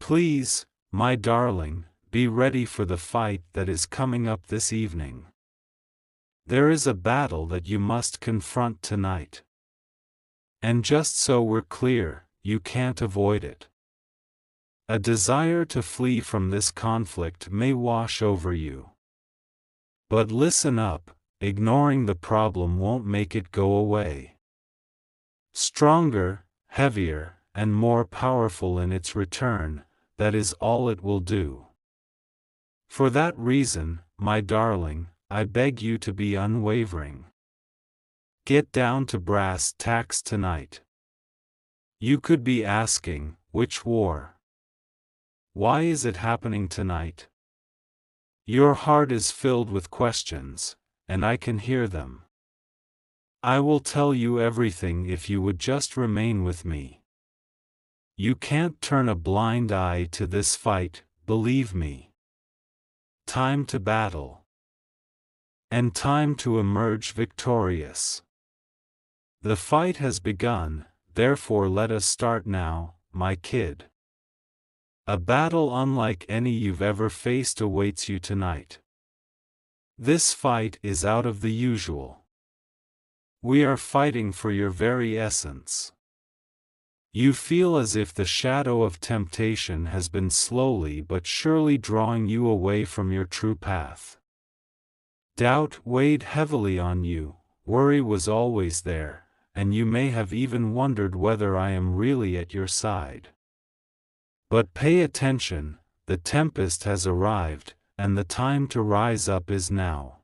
Please, my darling, be ready for the fight that is coming up this evening. There is a battle that you must confront tonight. And just so we're clear, you can't avoid it. A desire to flee from this conflict may wash over you. But listen up, ignoring the problem won't make it go away. Stronger, heavier, and more powerful in its return, that is all it will do. For that reason, my darling, I beg you to be unwavering. Get down to brass tacks tonight. You could be asking, which war? Why is it happening tonight? Your heart is filled with questions, and I can hear them. I will tell you everything if you would just remain with me. You can't turn a blind eye to this fight, believe me. Time to battle. And time to emerge victorious. The fight has begun, therefore let us start now, my kid. A battle unlike any you've ever faced awaits you tonight. This fight is out of the usual. We are fighting for your very essence. You feel as if the shadow of temptation has been slowly but surely drawing you away from your true path. Doubt weighed heavily on you, worry was always there, and you may have even wondered whether I am really at your side. But pay attention, the tempest has arrived, and the time to rise up is now.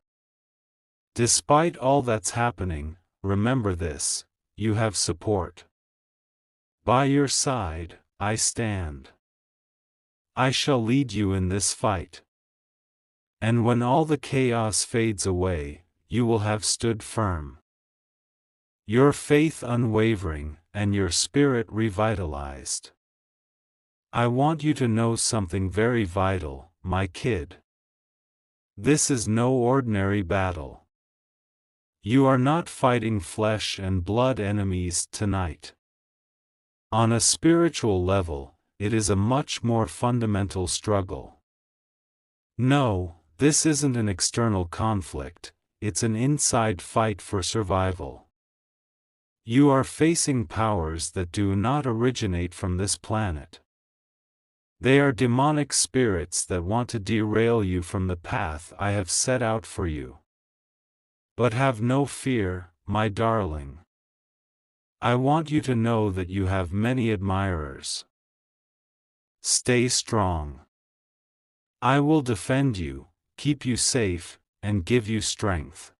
Despite all that's happening, remember this, you have support. By your side, I stand. I shall lead you in this fight. And when all the chaos fades away, you will have stood firm. Your faith unwavering, and your spirit revitalized. I want you to know something very vital, my kid. This is no ordinary battle. You are not fighting flesh and blood enemies tonight. On a spiritual level, it is a much more fundamental struggle. No, this isn't an external conflict, it's an inside fight for survival. You are facing powers that do not originate from this planet. They are demonic spirits that want to derail you from the path I have set out for you. But have no fear, my darling. I want you to know that you have many admirers. Stay strong. I will defend you, keep you safe, and give you strength.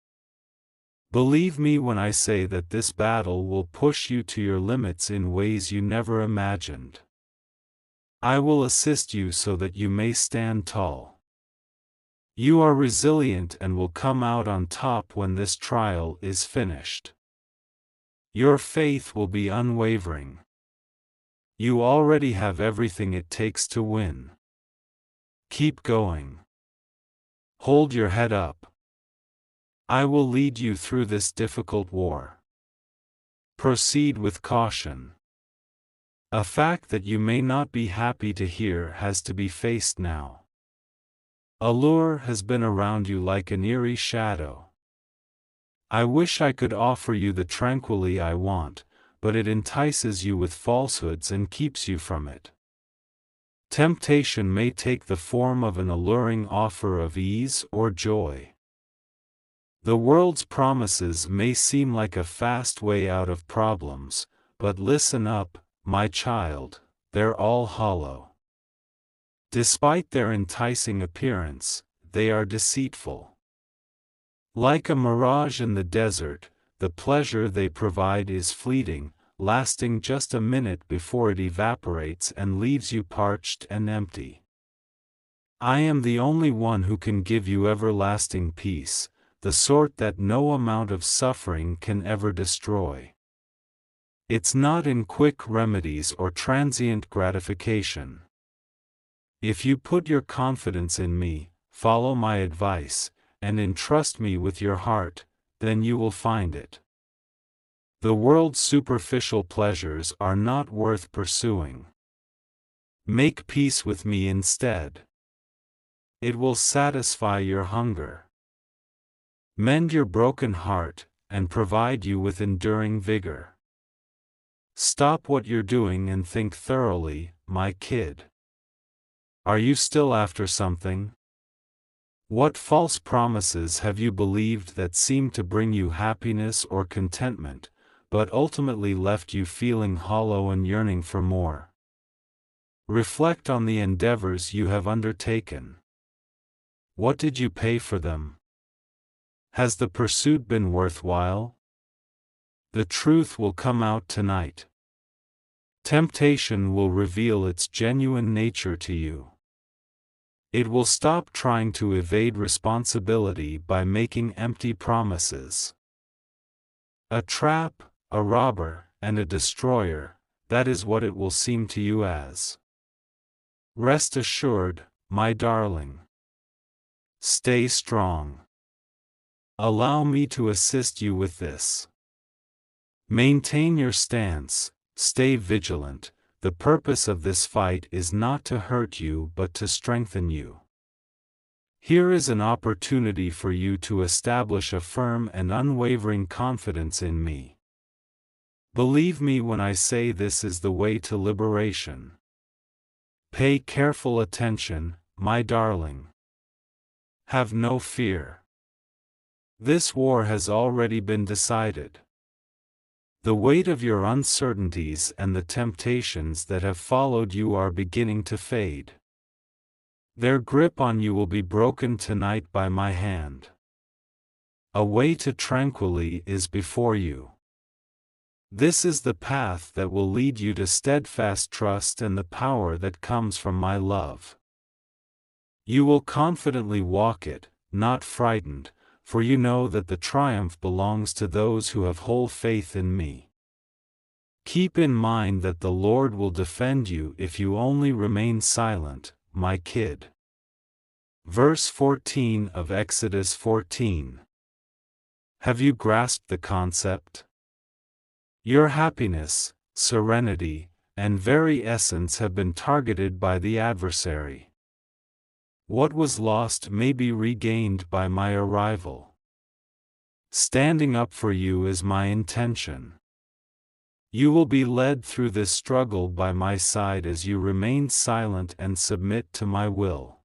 Believe me when I say that this battle will push you to your limits in ways you never imagined. I will assist you so that you may stand tall. You are resilient and will come out on top when this trial is finished. Your faith will be unwavering. You already have everything it takes to win. Keep going. Hold your head up. I will lead you through this difficult war. Proceed with caution. A fact that you may not be happy to hear has to be faced now. Allure has been around you like an eerie shadow. I wish I could offer you the tranquility I want, but it entices you with falsehoods and keeps you from it. Temptation may take the form of an alluring offer of ease or joy. The world's promises may seem like a fast way out of problems, but listen up, my child, they're all hollow. Despite their enticing appearance, they are deceitful. Like a mirage in the desert, the pleasure they provide is fleeting, lasting just a minute before it evaporates and leaves you parched and empty. I am the only one who can give you everlasting peace, the sort that no amount of suffering can ever destroy. It's not in quick remedies or transient gratification. If you put your confidence in me, follow my advice, and entrust me with your heart, then you will find it. The world's superficial pleasures are not worth pursuing. Make peace with me instead. It will satisfy your hunger, mend your broken heart, and provide you with enduring vigor. Stop what you're doing and think thoroughly, my kid. Are you still after something? What false promises have you believed that seemed to bring you happiness or contentment, but ultimately left you feeling hollow and yearning for more? Reflect on the endeavors you have undertaken. What did you pay for them? Has the pursuit been worthwhile? The truth will come out tonight. Temptation will reveal its genuine nature to you. It will stop trying to evade responsibility by making empty promises. A trap, a robber, and a destroyer, that is what it will seem to you as. Rest assured, my darling. Stay strong. Allow me to assist you with this. Maintain your stance, stay vigilant. The purpose of this fight is not to hurt you but to strengthen you. Here is an opportunity for you to establish a firm and unwavering confidence in me. Believe me when I say this is the way to liberation. Pay careful attention, my darling. Have no fear. This war has already been decided. The weight of your uncertainties and the temptations that have followed you are beginning to fade. Their grip on you will be broken tonight by my hand. A way to tranquility is before you. This is the path that will lead you to steadfast trust and the power that comes from my love. You will confidently walk it, not frightened, for you know that the triumph belongs to those who have whole faith in me. Keep in mind that the Lord will defend you if you only remain silent, my kid. Verse 14 of Exodus 14. Have you grasped the concept? Your happiness, serenity, and very essence have been targeted by the adversary. What was lost may be regained by my arrival. Standing up for you is my intention. You will be led through this struggle by my side as you remain silent and submit to my will.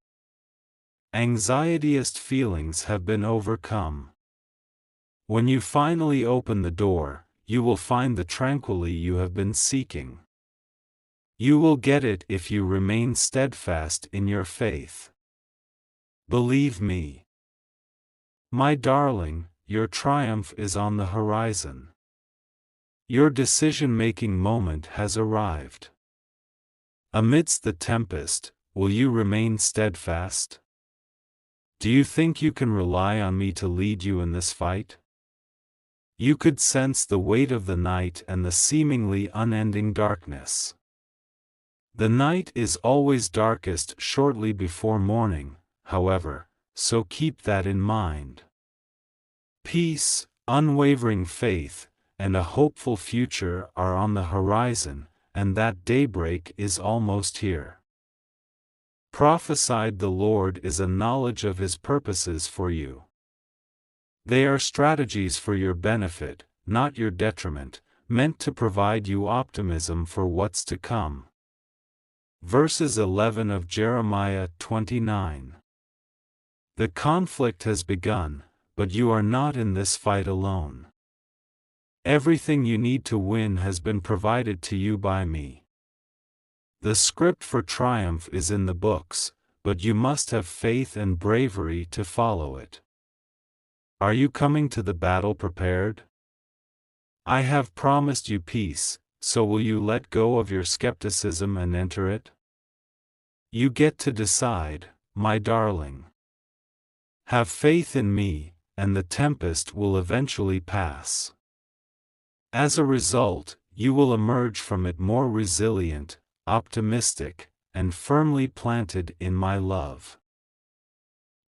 Anxietyist feelings have been overcome. When you finally open the door, you will find the tranquility you have been seeking. You will get it if you remain steadfast in your faith. Believe me. My darling, your triumph is on the horizon. Your decision-making moment has arrived. Amidst the tempest, will you remain steadfast? Do you think you can rely on me to lead you in this fight? You could sense the weight of the night and the seemingly unending darkness. The night is always darkest shortly before morning, however, so keep that in mind. Peace, unwavering faith, and a hopeful future are on the horizon, and that daybreak is almost here. Prophesied the Lord is a knowledge of His purposes for you. They are strategies for your benefit, not your detriment, meant to provide you optimism for what's to come. Verses 11 of Jeremiah 29. The conflict has begun, but you are not in this fight alone. Everything you need to win has been provided to you by me. The script for triumph is in the books, but you must have faith and bravery to follow it. Are you coming to the battle prepared? I have promised you peace, so will you let go of your skepticism and enter it? You get to decide, my darling. Have faith in me, and the tempest will eventually pass. As a result, you will emerge from it more resilient, optimistic, and firmly planted in my love.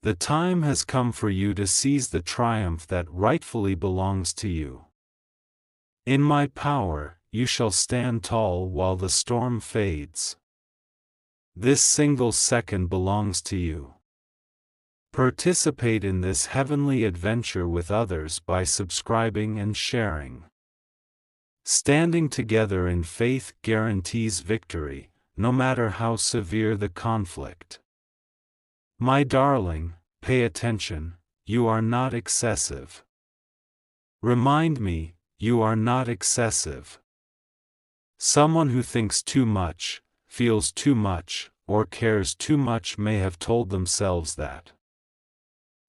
The time has come for you to seize the triumph that rightfully belongs to you. In my power, you shall stand tall while the storm fades. This single second belongs to you. Participate in this heavenly adventure with others by subscribing and sharing. Standing together in faith guarantees victory, no matter how severe the conflict. My darling, pay attention, you are not excessive. Remind me, you are not excessive. Someone who thinks too much, feels too much, or cares too much may have told themselves that.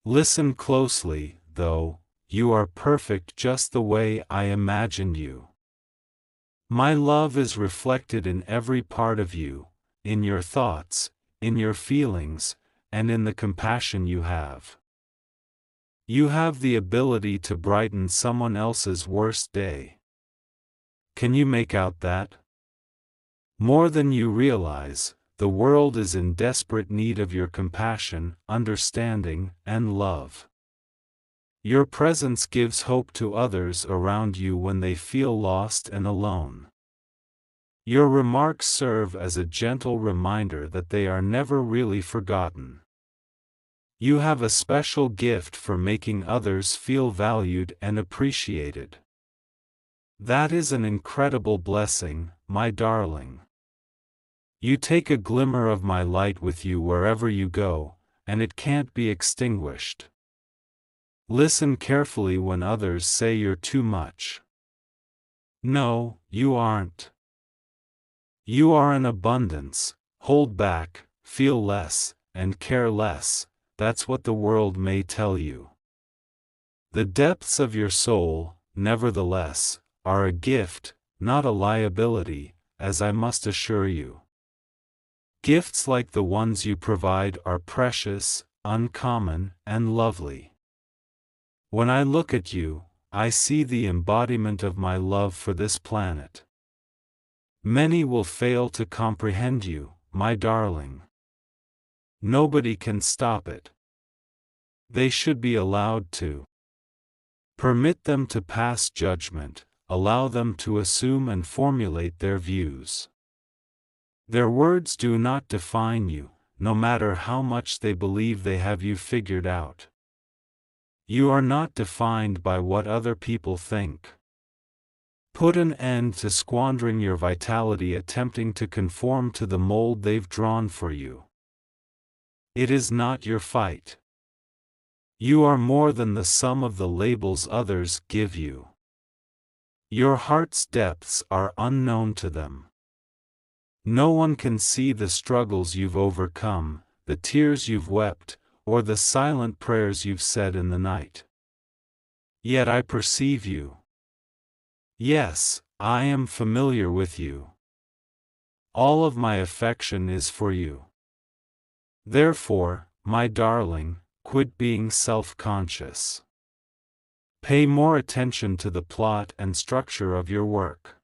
Listen closely, though, you are perfect just the way I imagined you. My love is reflected in every part of you, in your thoughts, in your feelings, and in the compassion you have. You have the ability to brighten someone else's worst day. Can you make out that? More than you realize, the world is in desperate need of your compassion, understanding, and love. Your presence gives hope to others around you when they feel lost and alone. Your remarks serve as a gentle reminder that they are never really forgotten. You have a special gift for making others feel valued and appreciated. That is an incredible blessing, my darling. You take a glimmer of my light with you wherever you go, and it can't be extinguished. Listen carefully when others say you're too much. No, you aren't. You are an abundance. Hold back, feel less, and care less. That's what the world may tell you. The depths of your soul, nevertheless, are a gift, not a liability, as I must assure you. Gifts like the ones you provide are precious, uncommon, and lovely. When I look at you, I see the embodiment of my love for this planet. Many will fail to comprehend you, my darling. Nobody can stop it. They should be allowed to. Permit them to pass judgment, allow them to assume and formulate their views. Their words do not define you, no matter how much they believe they have you figured out. You are not defined by what other people think. Put an end to squandering your vitality attempting to conform to the mold they've drawn for you. It is not your fight. You are more than the sum of the labels others give you. Your heart's depths are unknown to them. No one can see the struggles you've overcome, the tears you've wept, or the silent prayers you've said in the night. Yet I perceive you. Yes, I am familiar with you. All of my affection is for you. Therefore, my darling, quit being self-conscious. Pay more attention to the plot and structure of your work.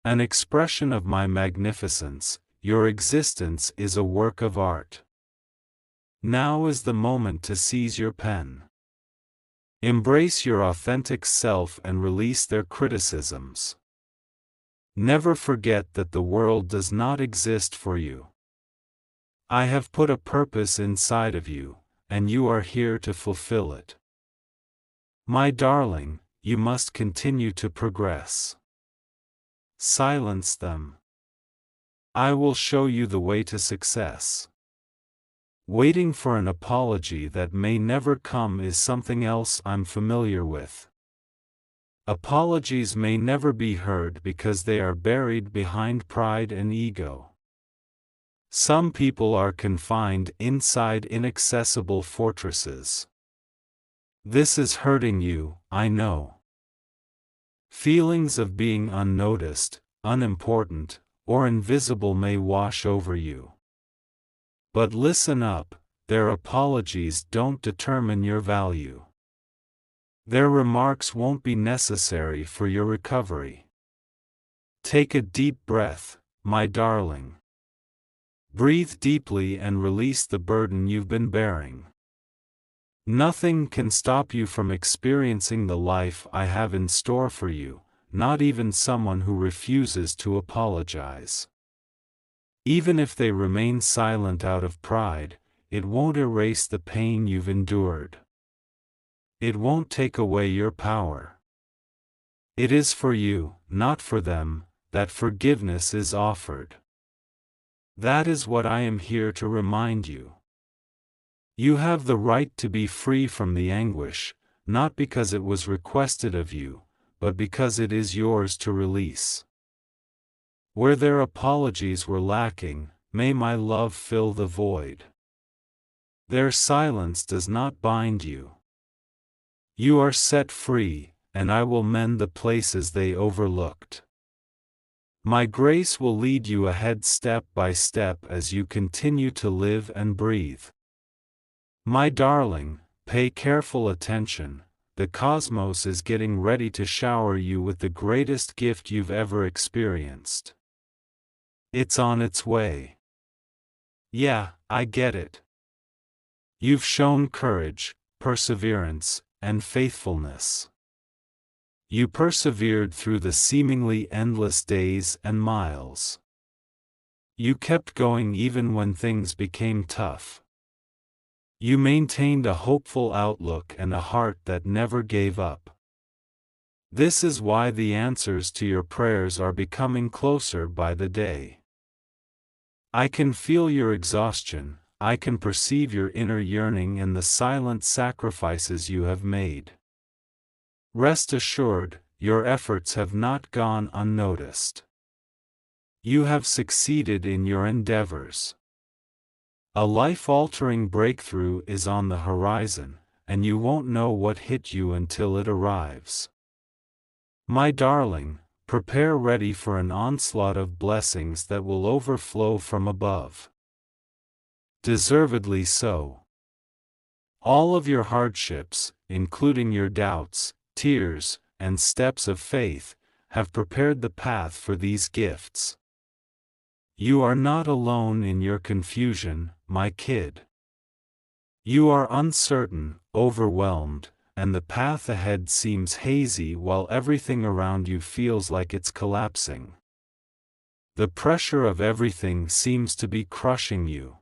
An expression of my magnificence, your existence is a work of art. Now is the moment to seize your pen. Embrace your authentic self and release their criticisms. Never forget that the world does not exist for you. I have put a purpose inside of you, and you are here to fulfill it. My darling, you must continue to progress. Silence them. I will show you the way to success. Waiting for an apology that may never come is something else I'm familiar with. Apologies may never be heard because they are buried behind pride and ego. Some people are confined inside inaccessible fortresses. This is hurting you, I know. Feelings of being unnoticed, unimportant, or invisible may wash over you. But listen up, their apologies don't determine your value. Their remarks won't be necessary for your recovery. Take a deep breath, my darling. Breathe deeply and release the burden you've been bearing. Nothing can stop you from experiencing the life I have in store for you, not even someone who refuses to apologize. Even if they remain silent out of pride, it won't erase the pain you've endured. It won't take away your power. It is for you, not for them, that forgiveness is offered. That is what I am here to remind you. You have the right to be free from the anguish, not because it was requested of you, but because it is yours to release. Where their apologies were lacking, may my love fill the void. Their silence does not bind you. You are set free, and I will mend the places they overlooked. My grace will lead you ahead step by step as you continue to live and breathe. My darling, pay careful attention. The cosmos is getting ready to shower you with the greatest gift you've ever experienced. It's on its way. Yeah, I get it. You've shown courage, perseverance, and faithfulness. You persevered through the seemingly endless days and miles. You kept going even when things became tough. You maintained a hopeful outlook and a heart that never gave up. This is why the answers to your prayers are becoming closer by the day. I can feel your exhaustion, I can perceive your inner yearning and the silent sacrifices you have made. Rest assured, your efforts have not gone unnoticed. You have succeeded in your endeavors. A life-altering breakthrough is on the horizon, and you won't know what hit you until it arrives. My darling, prepare ready for an onslaught of blessings that will overflow from above. Deservedly so. All of your hardships, including your doubts, tears, and steps of faith, have prepared the path for these gifts. You are not alone in your confusion, my kid. You are uncertain, overwhelmed, and the path ahead seems hazy while everything around you feels like it's collapsing. The pressure of everything seems to be crushing you.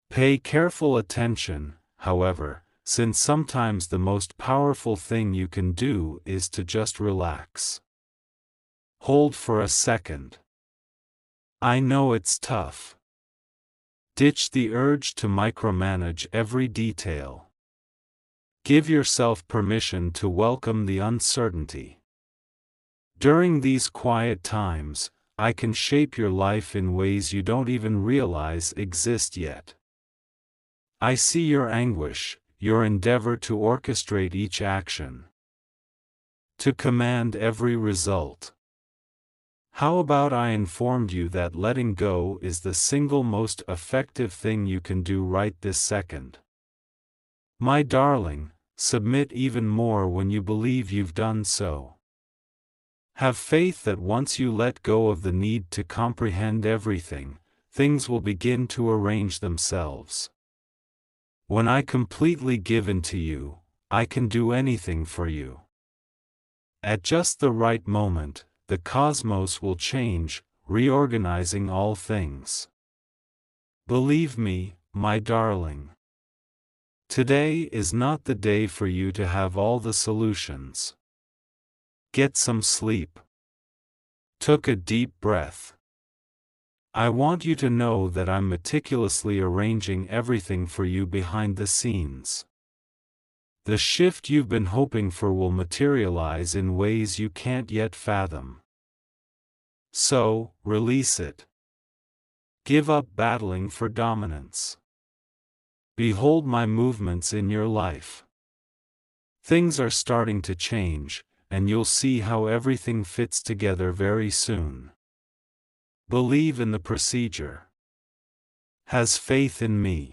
Pay careful attention, however, since sometimes the most powerful thing you can do is to just relax. Hold for a second. I know it's tough. Ditch the urge to micromanage every detail. Give yourself permission to welcome the uncertainty. During these quiet times, I can shape your life in ways you don't even realize exist yet. I see your anguish, your endeavor to orchestrate each action, to command every result. How about I informed you that letting go is the single most effective thing you can do right this second? My darling, submit even more when you believe you've done so. Have faith that once you let go of the need to comprehend everything, things will begin to arrange themselves. When I completely give in to you, I can do anything for you. At just the right moment, the cosmos will change, reorganizing all things. Believe me, my darling. Today is not the day for you to have all the solutions. Get some sleep. Took a deep breath. I want you to know that I'm meticulously arranging everything for you behind the scenes. The shift you've been hoping for will materialize in ways you can't yet fathom. So, release it. Give up battling for dominance. Behold my movements in your life. Things are starting to change, and you'll see how everything fits together very soon. Believe in the procedure. Has faith in me.